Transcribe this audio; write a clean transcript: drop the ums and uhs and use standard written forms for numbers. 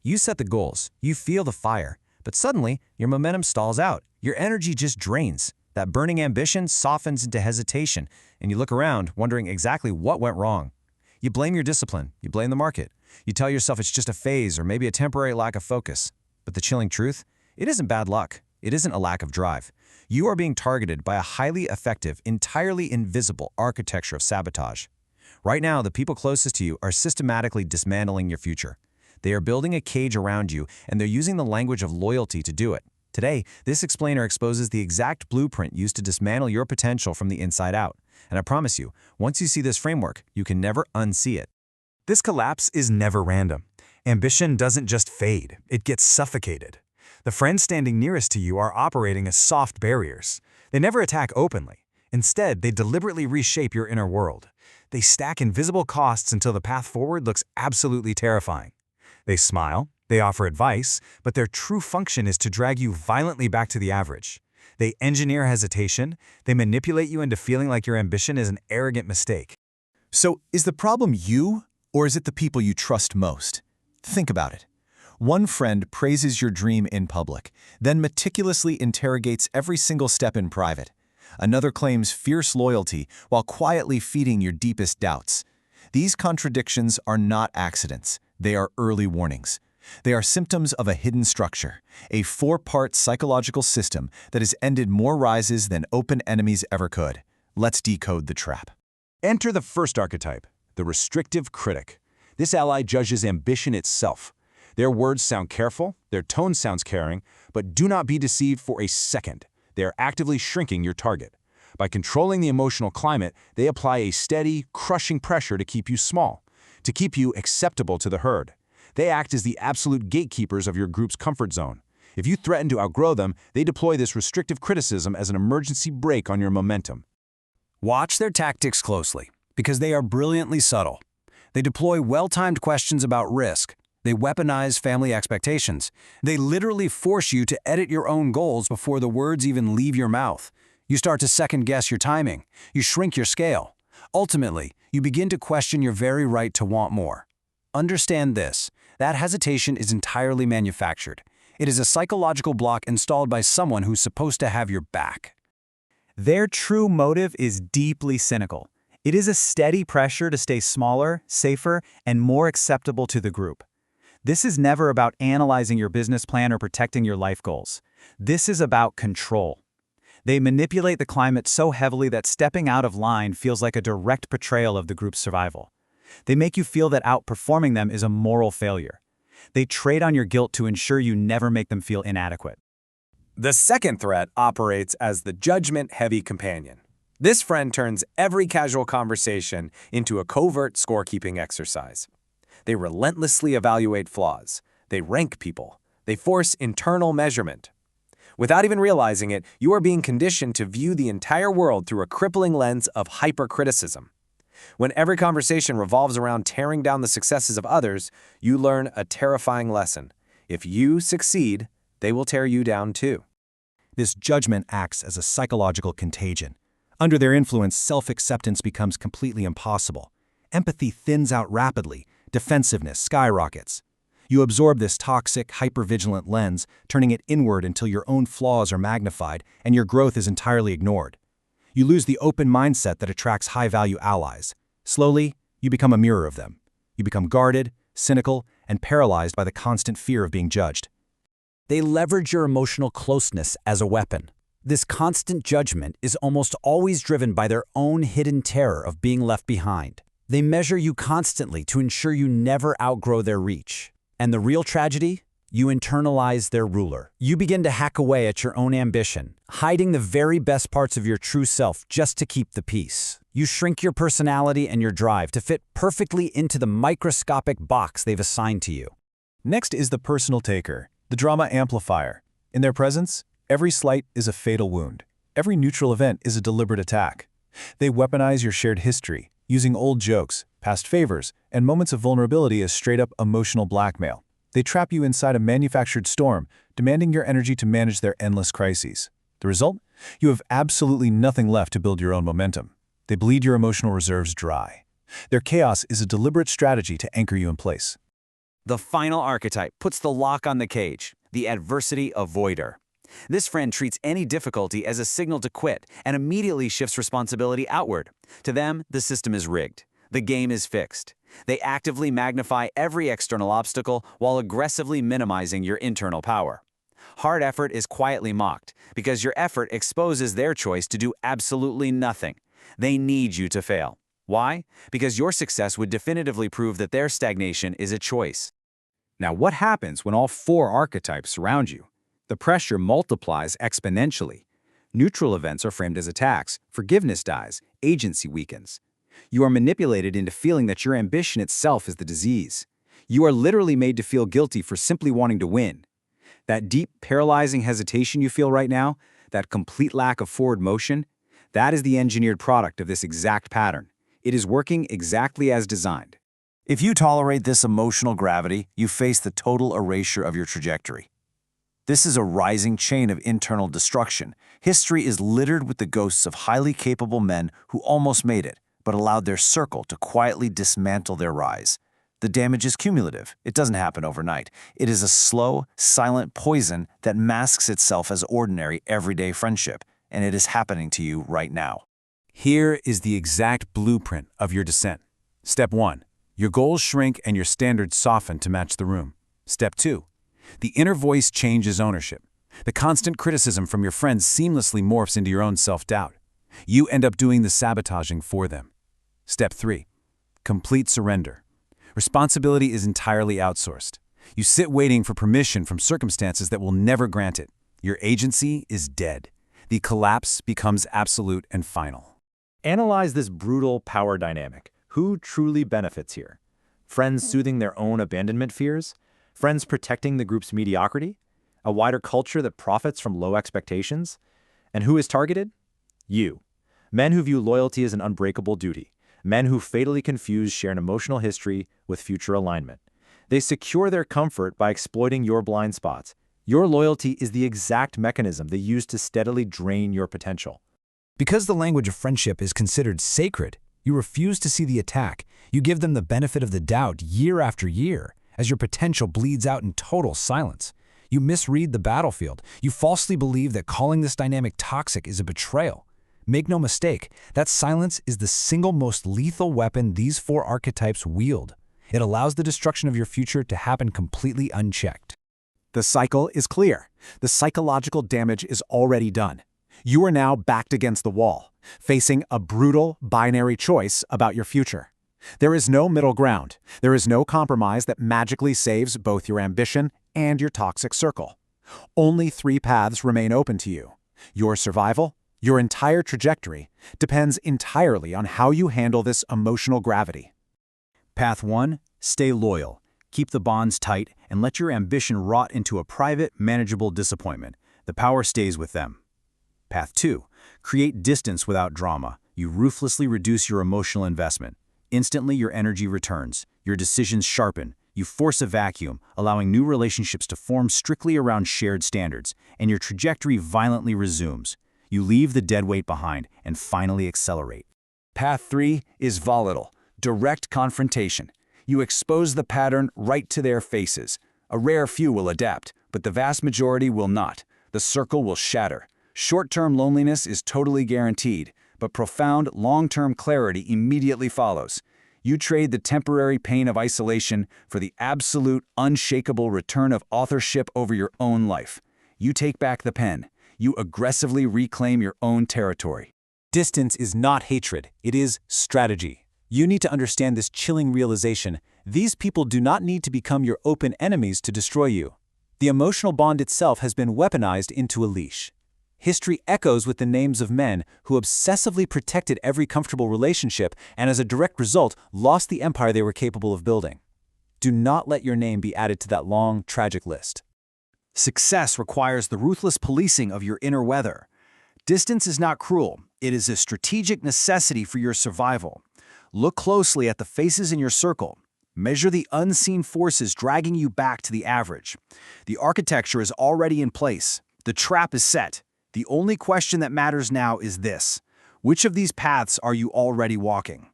You set the goals, you feel the fire, but suddenly your momentum stalls out. Your energy just drains. That burning ambition softens into hesitation, and you look around wondering exactly what went wrong. You blame your discipline, you blame the market. You tell yourself it's just a phase or maybe a temporary lack of focus. But the chilling truth? It isn't bad luck. It isn't a lack of drive. You are being targeted by a highly effective, entirely invisible architecture of sabotage. Right now, the people closest to you are systematically dismantling your future. They are building a cage around you, and they're using the language of loyalty to do it. Today, this explainer exposes the exact blueprint used to dismantle your potential from the inside out. And I promise you, once you see this framework, you can never unsee it. This collapse is never random. Ambition doesn't just fade, it gets suffocated. The friends standing nearest to you are operating as soft barriers. They never attack openly. Instead, they deliberately reshape your inner world. They stack invisible costs until the path forward looks absolutely terrifying. They smile, they offer advice, but their true function is to drag you violently back to the average. They engineer hesitation, they manipulate you into feeling like your ambition is an arrogant mistake. So, is the problem you, or is it the people you trust most? Think about it. One friend praises your dream in public, then meticulously interrogates every single step in private. Another claims fierce loyalty while quietly feeding your deepest doubts. These contradictions are not accidents. They are early warnings. They are symptoms of a hidden structure, a four-part psychological system that has ended more rises than open enemies ever could. Let's decode the trap. Enter the first archetype, the restrictive critic. This ally judges ambition itself. Their words sound careful, their tone sounds caring, but do not be deceived for a second. They are actively shrinking your target. By controlling the emotional climate, they apply a steady, crushing pressure to keep you small, to keep you acceptable to the herd. They act as the absolute gatekeepers of your group's comfort zone. If you threaten to outgrow them, they deploy this restrictive criticism as an emergency brake on your momentum. Watch their tactics closely, because they are brilliantly subtle. They deploy well-timed questions about risk. They weaponize family expectations. They literally force you to edit your own goals before the words even leave your mouth. You start to second-guess your timing. You shrink your scale. Ultimately, you begin to question your very right to want more. Understand this. That hesitation is entirely manufactured. It is a psychological block installed by someone who's supposed to have your back. Their true motive is deeply cynical. It is a steady pressure to stay smaller, safer, and more acceptable to the group. This is never about analyzing your business plan or protecting your life goals. This is about control. They manipulate the climate so heavily that stepping out of line feels like a direct betrayal of the group's survival. They make you feel that outperforming them is a moral failure. They trade on your guilt to ensure you never make them feel inadequate. The second threat operates as the judgment-heavy companion. This friend turns every casual conversation into a covert scorekeeping exercise. They relentlessly evaluate flaws. They rank people. They force internal measurement. Without even realizing it, you are being conditioned to view the entire world through a crippling lens of hypercriticism. When every conversation revolves around tearing down the successes of others, you learn a terrifying lesson. If you succeed, they will tear you down too. This judgment acts as a psychological contagion. Under their influence, self-acceptance becomes completely impossible. Empathy thins out rapidly. Defensiveness skyrockets. You absorb this toxic, hypervigilant lens, turning it inward until your own flaws are magnified and your growth is entirely ignored. You lose the open mindset that attracts high-value allies. Slowly, you become a mirror of them. You become guarded, cynical, and paralyzed by the constant fear of being judged. They leverage your emotional closeness as a weapon. This constant judgment is almost always driven by their own hidden terror of being left behind. They measure you constantly to ensure you never outgrow their reach. And the real tragedy? You internalize their ruler. You begin to hack away at your own ambition, hiding the very best parts of your true self just to keep the peace. You shrink your personality and your drive to fit perfectly into the microscopic box they've assigned to you. Next is the personal taker, the drama amplifier. In their presence, every slight is a fatal wound. Every neutral event is a deliberate attack. They weaponize your shared history, using old jokes, past favors, and moments of vulnerability as straight-up emotional blackmail. They trap you inside a manufactured storm, demanding your energy to manage their endless crises. The result? You have absolutely nothing left to build your own momentum. They bleed your emotional reserves dry. Their chaos is a deliberate strategy to anchor you in place. The final archetype puts the lock on the cage, the adversity avoider. This friend treats any difficulty as a signal to quit and immediately shifts responsibility outward. To them, the system is rigged. The game is fixed. They actively magnify every external obstacle while aggressively minimizing your internal power. Hard effort is quietly mocked because your effort exposes their choice to do absolutely nothing. They need you to fail. Why? Because your success would definitively prove that their stagnation is a choice. Now, what happens when all 4 archetypes surround you? The pressure multiplies exponentially. Neutral events are framed as attacks, forgiveness dies, agency weakens. You are manipulated into feeling that your ambition itself is the disease. You are literally made to feel guilty for simply wanting to win. That deep, paralyzing hesitation you feel right now, that complete lack of forward motion, that is the engineered product of this exact pattern. It is working exactly as designed. If you tolerate this emotional gravity, you face the total erasure of your trajectory. This is a rising chain of internal destruction. History is littered with the ghosts of highly capable men who almost made it, but allowed their circle to quietly dismantle their rise. The damage is cumulative. It doesn't happen overnight. It is a slow, silent poison that masks itself as ordinary, everyday friendship, and it is happening to you right now. Here is the exact blueprint of your descent. Step 1. Your goals shrink and your standards soften to match the room. Step 2. The inner voice changes ownership. The constant criticism from your friends seamlessly morphs into your own self-doubt. You end up doing the sabotaging for them. Step 3. Complete surrender. Responsibility is entirely outsourced. You sit waiting for permission from circumstances that will never grant it. Your agency is dead. The collapse becomes absolute and final. Analyze this brutal power dynamic. Who truly benefits here? Friends soothing their own abandonment fears? Friends protecting the group's mediocrity? A wider culture that profits from low expectations? And who is targeted? You. Men who view loyalty as an unbreakable duty. Men who fatally confuse shared emotional history with future alignment. They secure their comfort by exploiting your blind spots. Your loyalty is the exact mechanism they use to steadily drain your potential. Because the language of friendship is considered sacred, you refuse to see the attack. You give them the benefit of the doubt year after year, as your potential bleeds out in total silence. You misread the battlefield. You falsely believe that calling this dynamic toxic is a betrayal. Make no mistake, that silence is the single most lethal weapon these 4 archetypes wield. It allows the destruction of your future to happen completely unchecked. The cycle is clear. The psychological damage is already done. You are now backed against the wall, facing a brutal, binary choice about your future. There is no middle ground. There is no compromise that magically saves both your ambition and your toxic circle. Only 3 paths remain open to you. Your survival, your entire trajectory, depends entirely on how you handle this emotional gravity. Path 1. Stay loyal. Keep the bonds tight and let your ambition rot into a private, manageable disappointment. The power stays with them. Path 2. Create distance without drama. You ruthlessly reduce your emotional investment. Instantly, your energy returns. Your decisions sharpen. You force a vacuum, allowing new relationships to form strictly around shared standards, and your trajectory violently resumes. You leave the dead weight behind and finally accelerate. Path 3 is volatile, direct confrontation. You expose the pattern right to their faces. A rare few will adapt, but the vast majority will not. The circle will shatter. Short-term loneliness is totally guaranteed, but profound, long-term clarity immediately follows. You trade the temporary pain of isolation for the absolute, unshakable return of authorship over your own life. You take back the pen. You aggressively reclaim your own territory. Distance is not hatred, it is strategy. You need to understand this chilling realization. These people do not need to become your open enemies to destroy you. The emotional bond itself has been weaponized into a leash. History echoes with the names of men who obsessively protected every comfortable relationship and as a direct result lost the empire they were capable of building. Do not let your name be added to that long, tragic list. Success requires the ruthless policing of your inner weather. Distance is not cruel. It is a strategic necessity for your survival. Look closely at the faces in your circle. Measure the unseen forces dragging you back to the average. The architecture is already in place. The trap is set. The only question that matters now is this: which of these paths are you already walking?